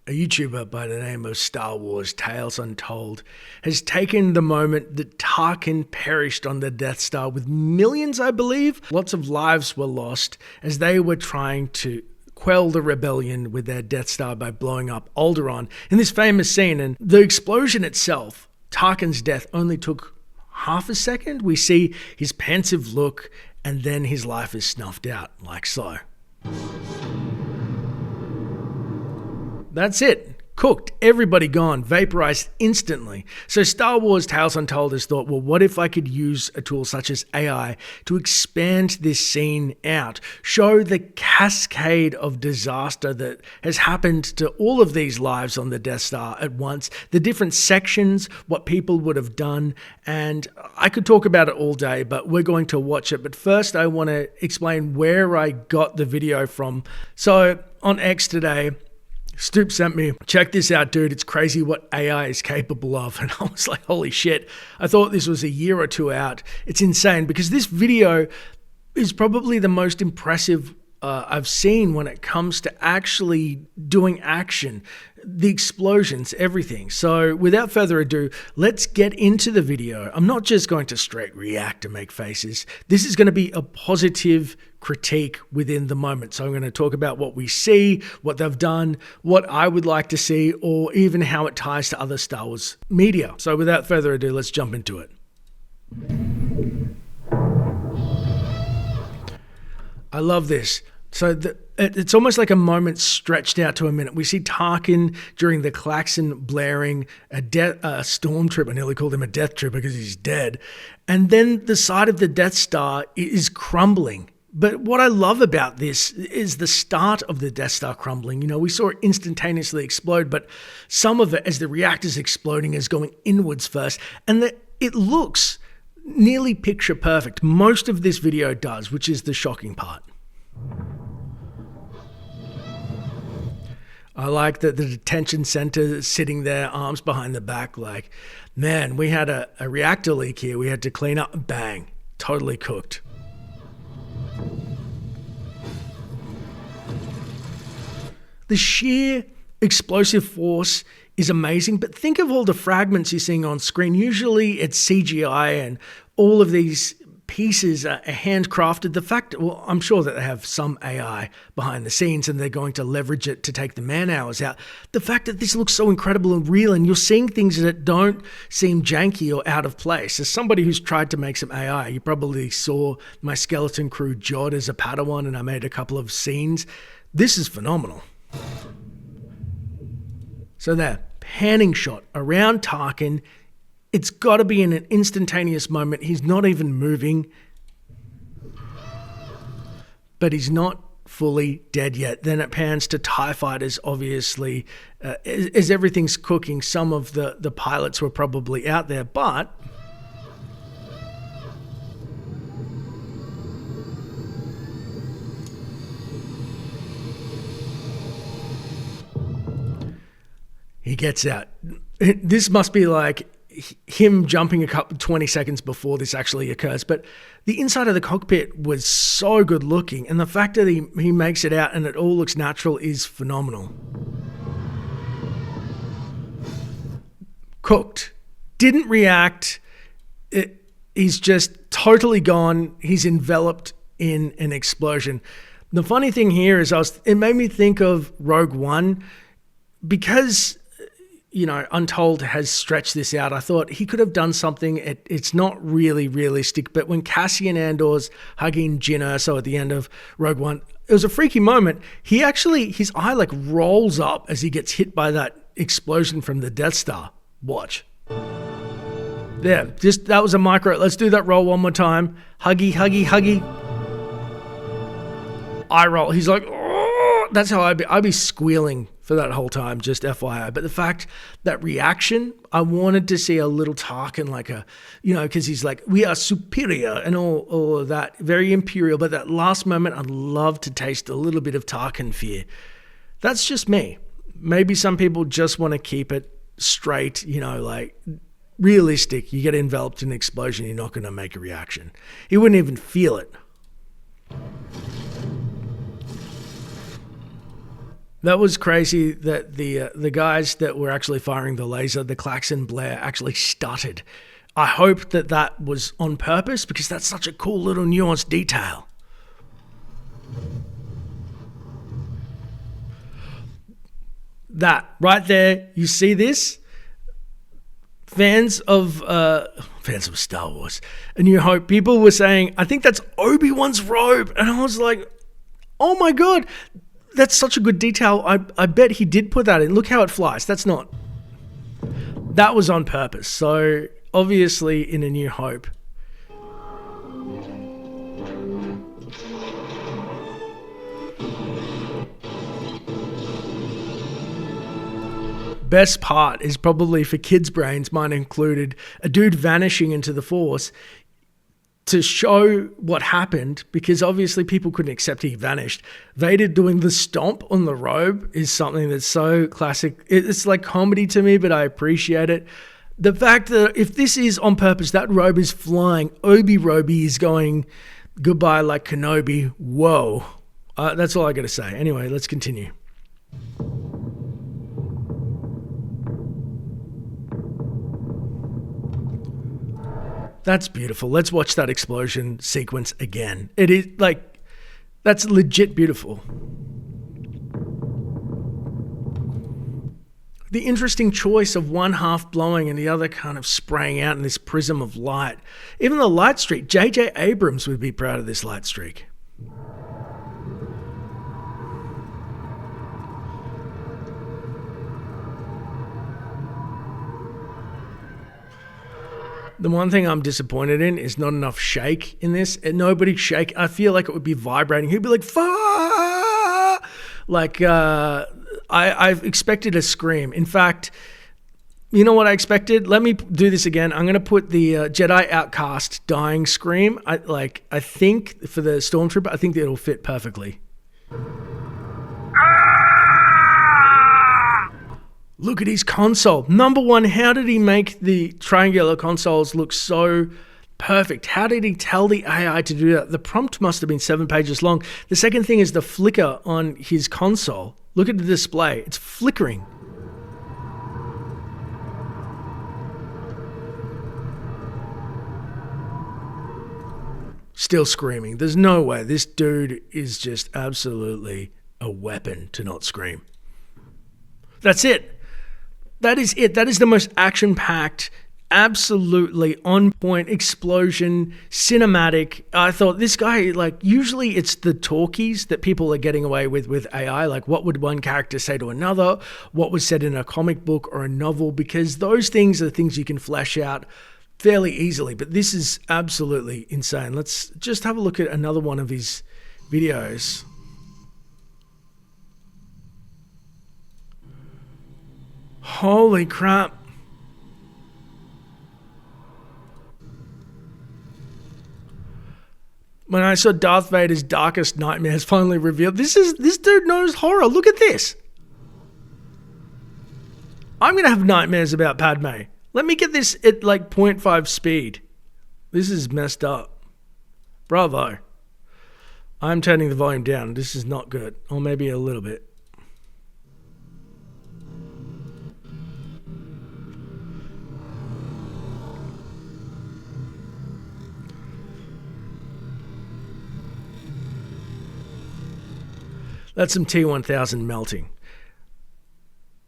A YouTuber by the name of Star Wars Tales Untold has taken the moment that Tarkin perished on the Death Star with millions, I believe. Lots of lives were lost as they were trying to quell the rebellion with their Death Star by blowing up Alderaan in this famous scene. And the explosion itself, Tarkin's death, only took half a second. We see his pensive look and then his life is snuffed out like so. That's it. Cooked. Everybody gone. Vaporized instantly. So Star Wars Tales Untold has thought, well, what if I could use a tool such as AI to expand this scene out? Show the cascade of disaster that has happened to all of these lives on the Death Star at once. The different sections, what people would have done. And I could talk about it all day, but we're going to watch it. But first, I want to explain where I got the video from. So on X today, Stoop sent me, check this out, dude. It's crazy what AI is capable of. And I was like, holy shit. I thought this was a year or two out. It's insane because this video is probably the most impressive I've seen when it comes to actually doing action, the explosions, everything. So without further ado, let's get into the video. I'm not just going to straight react and make faces. This is going to be a positive critique within the moment. So I'm going to talk about what we see, what they've done, what I would like to see, or even how it ties to other Star Wars media. So without further ado, let's jump into it. I love this. So it's almost like a moment stretched out to a minute. We see Tarkin during the klaxon blaring, a stormtrooper. I nearly called him a death trooper because he's dead. And then the side of the Death Star is crumbling. But what I love about this is the start of the Death Star crumbling. You know, we saw it instantaneously explode, but some of it, as the reactor's exploding, is going inwards first. And it looks nearly picture perfect. Most of this video does, which is the shocking part. I like that the detention center is sitting there, arms behind the back, like, man, we had a reactor leak here. We had to clean up. Bang. Totally cooked. The sheer explosive force is amazing, but think of all the fragments you're seeing on screen. Usually it's CGI and all of these pieces are handcrafted. The fact, well, I'm sure that they have some AI behind the scenes and they're going to leverage it to take the man hours out. The fact that this looks so incredible and real and you're seeing things that don't seem janky or out of place. As somebody who's tried to make some AI, you probably saw my skeleton crew Jod as a Padawan and I made a couple of scenes. This is phenomenal. So there, panning shot around Tarkin. It's got to be in an instantaneous moment. He's not even moving, but he's not fully dead yet. Then it pans to TIE fighters, obviously. As everything's cooking, some of the pilots were probably out there, but he gets out. This must be like him jumping 20 seconds before this actually occurs. But the inside of the cockpit was so good looking. And the fact that he makes it out and it all looks natural is phenomenal. Cooked. Didn't react. He's just totally gone. He's enveloped in an explosion. The funny thing here is it made me think of Rogue One because, you know, Untold has stretched this out. I thought he could have done something. It's not really realistic, but when Cassian Andor's hugging Jyn Erso at the end of Rogue One, it was a freaky moment. His eye like rolls up as he gets hit by that explosion from the Death Star. Watch. There, that was a micro. Let's do that roll one more time. Huggy, huggy, huggy. Eye roll. He's like, oh, that's how I'd be squealing for that whole time, just FYI. But the fact, that reaction, I wanted to see a little Tarkin, like because he's like, we are superior and all of that, very imperial. But that last moment, I'd love to taste a little bit of Tarkin fear. That's just me. Maybe some people just want to keep it straight, like realistic. You get enveloped in an explosion, you're not going to make a reaction. He wouldn't even feel it. That was crazy that the guys that were actually firing the laser, the klaxon blare, actually stuttered. I hope that that was on purpose because that's such a cool little nuanced detail. That right there, you see this? Fans of Star Wars, A New Hope, people were saying, I think that's Obi-Wan's robe. And I was like, oh my God, that's such a good detail. I bet he did put that in. Look how it flies. That was on purpose. So obviously in A New Hope. Best part is probably for kids' brains, mine included, a dude vanishing into the Force to show what happened, because obviously people couldn't accept he vanished. Vader doing the stomp on the robe is something that's so classic. It's like comedy to me, but I appreciate it. The fact that if this is on purpose, that robe is flying, Obi-Roby is going goodbye like Kenobi. Whoa. That's all I got to say. Anyway, let's continue. That's beautiful. Let's watch that explosion sequence again. It is like, that's legit beautiful. The interesting choice of one half blowing and the other kind of spraying out in this prism of light. Even the light streak, J.J. Abrams would be proud of this light streak. The one thing I'm disappointed in is not enough shake in this. And nobody shake. I feel like it would be vibrating. He'd be like, "Fah!" Like, I expected a scream. In fact, you know what I expected? Let me do this again. I'm going to put the Jedi Outcast dying scream. I think for the Stormtrooper, I think that it'll fit perfectly. Look at his console. Number one, how did he make the triangular consoles look so perfect? How did he tell the AI to do that? The prompt must have been 7 pages long. The second thing is the flicker on his console. Look at the display. It's flickering. Still screaming. There's no way. This dude is just absolutely a weapon to not scream. That's it. That is it. That is the most action-packed, absolutely on-point explosion, cinematic. I thought this guy, like, usually it's the talkies that people are getting away with AI. Like, what would one character say to another? What was said in a comic book or a novel? Because those things are things you can flesh out fairly easily. But this is absolutely insane. Let's just have a look at another one of his videos. Holy crap. When I saw Darth Vader's darkest nightmares finally revealed, this dude knows horror. Look at this. I'm going to have nightmares about Padme. Let me get this at like 0.5 speed. This is messed up. Bravo. I'm turning the volume down. This is not good. Or maybe a little bit. That's some T1000 melting.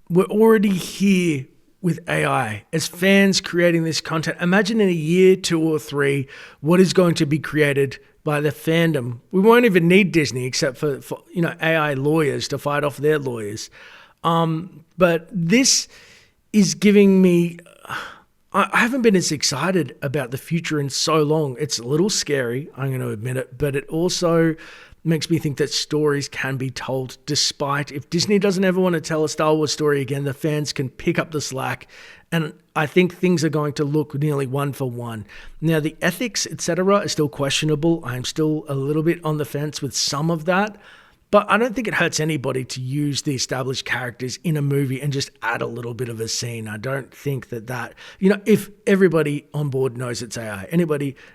We're already here with AI as fans creating this content. Imagine in a year, 2 or 3, what is going to be created by the fandom. We won't even need Disney except for AI lawyers to fight off their lawyers. But this is giving me... I haven't been as excited about the future in so long. It's a little scary, I'm going to admit it, but it also makes me think that stories can be told, despite if Disney doesn't ever want to tell a Star Wars story again, the fans can pick up the slack. And I think things are going to look nearly one for one. Now, the ethics, etc., are still questionable. I'm still a little bit on the fence with some of that. But I don't think it hurts anybody to use the established characters in a movie and just add a little bit of a scene. I don't think that, if everybody on board knows it's AI,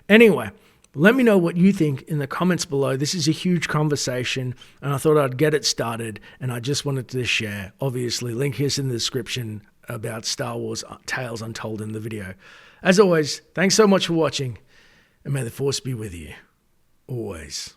anyway, Let me know what you think in the comments below. This is a huge conversation, and I thought I'd get it started, and I just wanted to share. Obviously, link here's in the description about Star Wars Tales Untold in the video. As always, thanks so much for watching, and may the Force be with you. Always.